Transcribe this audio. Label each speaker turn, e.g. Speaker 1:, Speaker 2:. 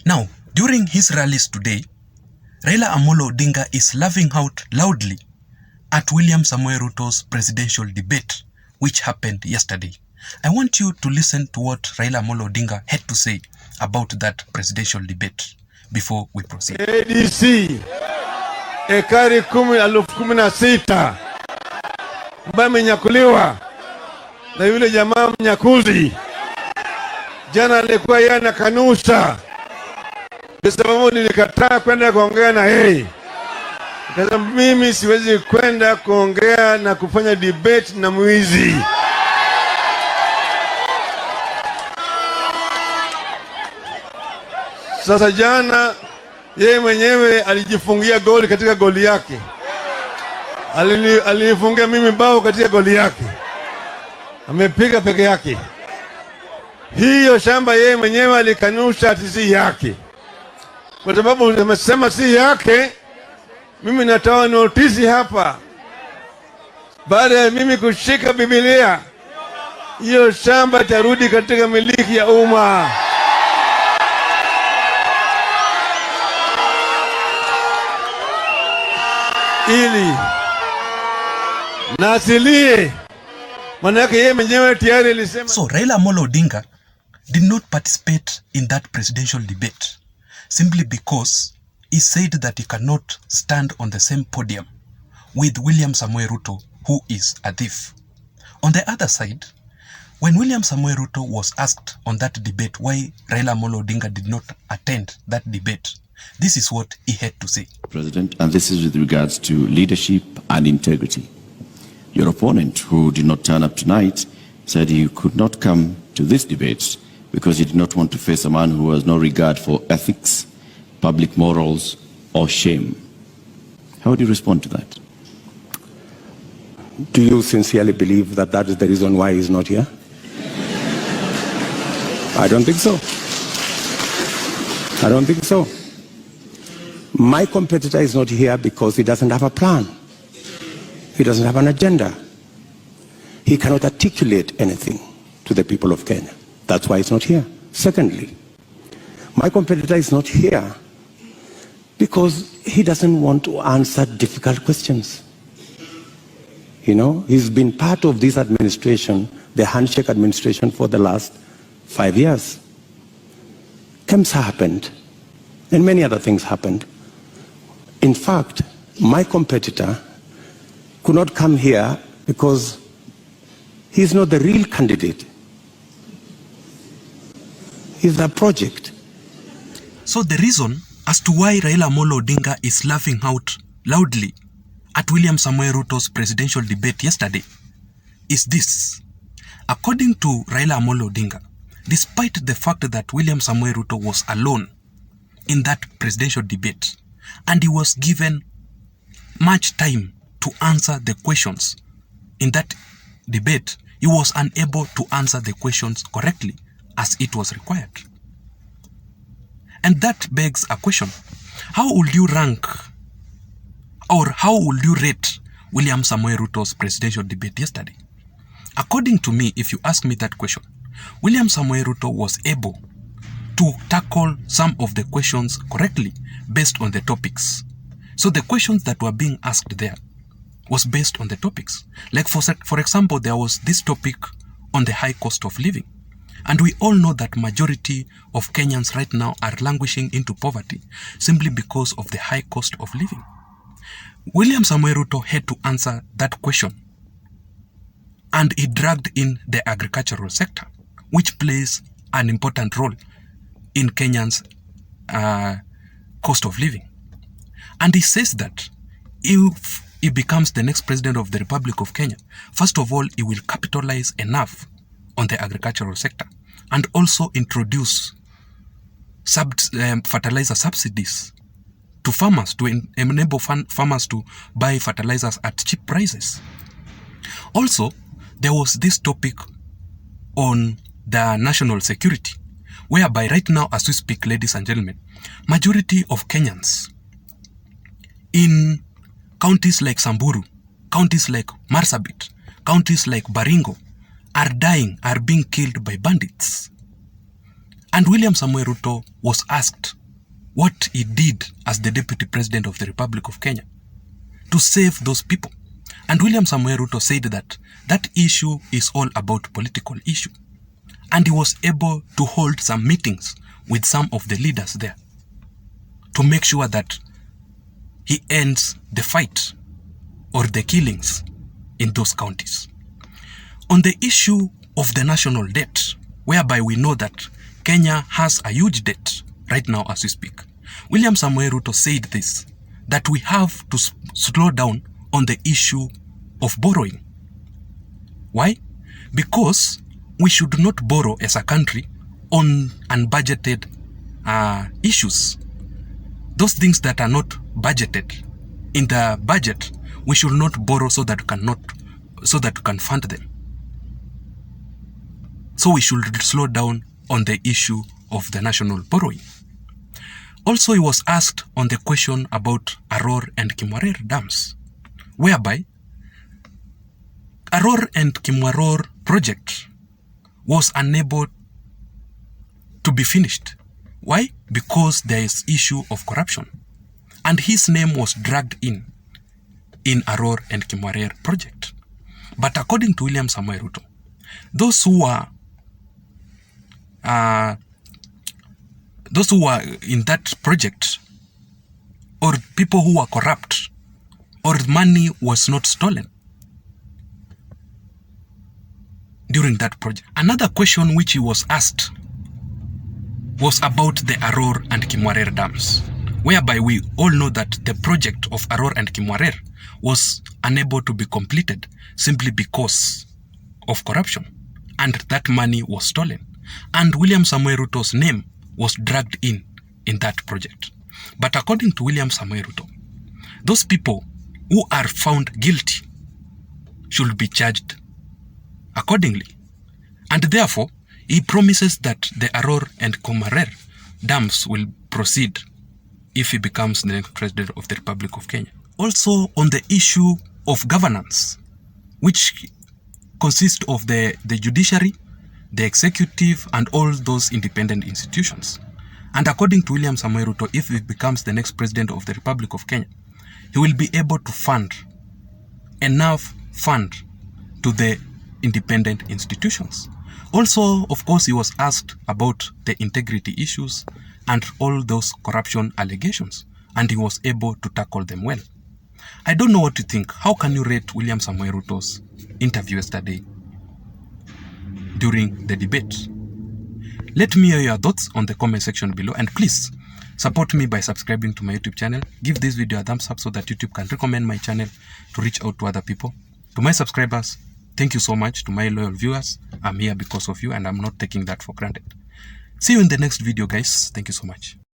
Speaker 1: Now, during his rallies today, Raila Odinga is laughing out loudly at William Samoei Ruto's presidential debate, which happened yesterday. I want you to listen to what Raila Odinga had to say about that presidential debate before we proceed.
Speaker 2: ADC ekari 16,000 ambaye amenyakuliwa na yule jamaa mnyakuzi. Jana alikuwa yana kanusha. Kwa sababu nilikataa kwenda kuongea na yeye. Sasa mimi siwezi kwenda kuongea na kufanya debate na mwizi. Sasa jana yeye mwenyewe alijifungia goli katika goli yake. Alifungia mimi bao katika goli yake. Amepiga peke yake. Hiyo shamba yeye mwenyewe alikanusha ati si yake. Kwa sababu amesema si yake, mimi natoa notisi hapa. Baada ya mimi kushika Biblia, hiyo shamba itarudi katika miliki ya umma. Ili nasilie manake yeye mwenyewe tayari alisema.
Speaker 1: So Raila Odinga did not participate in that presidential debate simply because he said that he cannot stand on the same podium with William Samoei Ruto, who is a thief. On the other side, when William Samoei Ruto was asked on that debate why Raila Odinga did not attend that debate, this is what he had to say.
Speaker 3: President, and this is with regards to leadership and integrity. Your opponent, who did not turn up tonight, said he could not come to this debate because he did not want to face a man who has no regard for ethics, public morals, or shame. How do you respond to that?
Speaker 4: Do you sincerely believe that that is the reason why he's not here? I don't think so. I don't think so. My competitor is not here because he doesn't have a plan. He doesn't have an agenda. He cannot articulate anything to the people of Kenya. That's why he's not here. Secondly, my competitor is not here because he doesn't want to answer difficult questions. You know, he's been part of this administration, the handshake administration, for the last 5 years. KEMSA happened, and many other things happened. In fact, my competitor could not come here because he's not the real candidate. He's a project.
Speaker 1: So the reason as to why Raila Odinga is laughing out loudly at William Samoei Ruto's presidential debate yesterday is this. According to Raila Odinga, despite the fact that William Samoei Ruto was alone in that presidential debate and he was given much time to answer the questions in that debate, he was unable to answer the questions correctly as it was required. And that begs a question. How would you rank or how would you rate William Samoei Ruto's presidential debate yesterday? According to me, if you ask me that question, William Samoei Ruto was able to tackle some of the questions correctly based on the topics. So the questions that were being asked there was based on the topics. Like for example, there was this topic on the high cost of living. And we all know that majority of Kenyans right now are languishing into poverty simply because of the high cost of living. William Samoei Ruto had to answer that question. And he dragged in the agricultural sector, which plays an important role in Kenyans' cost of living. And he says that if he becomes the next president of the Republic of Kenya, first of all, he will capitalize enough on the agricultural sector and also introduce fertilizer subsidies to farmers to enable farmers to buy fertilizers at cheap prices. Also, there was this topic on the national security, whereby right now as we speak, ladies and gentlemen, majority of Kenyans in counties like Samburu, counties like Marsabit, counties like Baringo are dying, are being killed by bandits. And William Samoei Ruto was asked what he did as the Deputy President of the Republic of Kenya to save those people. And William Samoei Ruto said that that issue is all about political issue. And he was able to hold some meetings with some of the leaders there to make sure that he ends the fight or the killings in those counties. On the issue of the national debt, whereby we know that Kenya has a huge debt right now as we speak, William Samoei Ruto said this, that we have to slow down on the issue of borrowing. Why? Because we should not borrow as a country on unbudgeted issues. Those things that are not budgeted in the budget, we should not borrow so that we can fund them. So we should slow down on the issue of the national borrowing. Also, he was asked on the question about Aror and Kimwarer dams, whereby Aror and Kimwarer project was unable to be finished. Why? Because there is issue of corruption. And his name was dragged in Aror and Kimwarer project. But according to William Samoei Ruto, those who were in that project, or people who were corrupt, or money was not stolen during that project. Another question which he was asked was about the Aror and Kimwarer dams, whereby we all know that the project of Aror and Kimwarer was unable to be completed simply because of corruption, and that money was stolen. And William Samoei Ruto's name was dragged in that project. But according to William Samoei Ruto, those people who are found guilty should be charged accordingly. And therefore, he promises that the Aror and Kimwarer dams will proceed if he becomes the next president of the Republic of Kenya. Also, on the issue of governance, which consists of the judiciary, the executive, and all those independent institutions. And according to William Samoei Ruto, if he becomes the next president of the Republic of Kenya, he will be able to fund enough fund to the independent institutions. Also, of course, he was asked about the integrity issues and all those corruption allegations, and he was able to tackle them well. I don't know what you think. How can you rate William Samoei Ruto's interview yesterday during the debate? Let me hear your thoughts on the comment section below, and please support me by subscribing to my YouTube channel. Give this video a thumbs up so that YouTube can recommend my channel to reach out to other people. To my subscribers, thank you so much. To my loyal viewers, I'm here because of you, and I'm not taking that for granted. See you in the next video, guys. Thank you so much.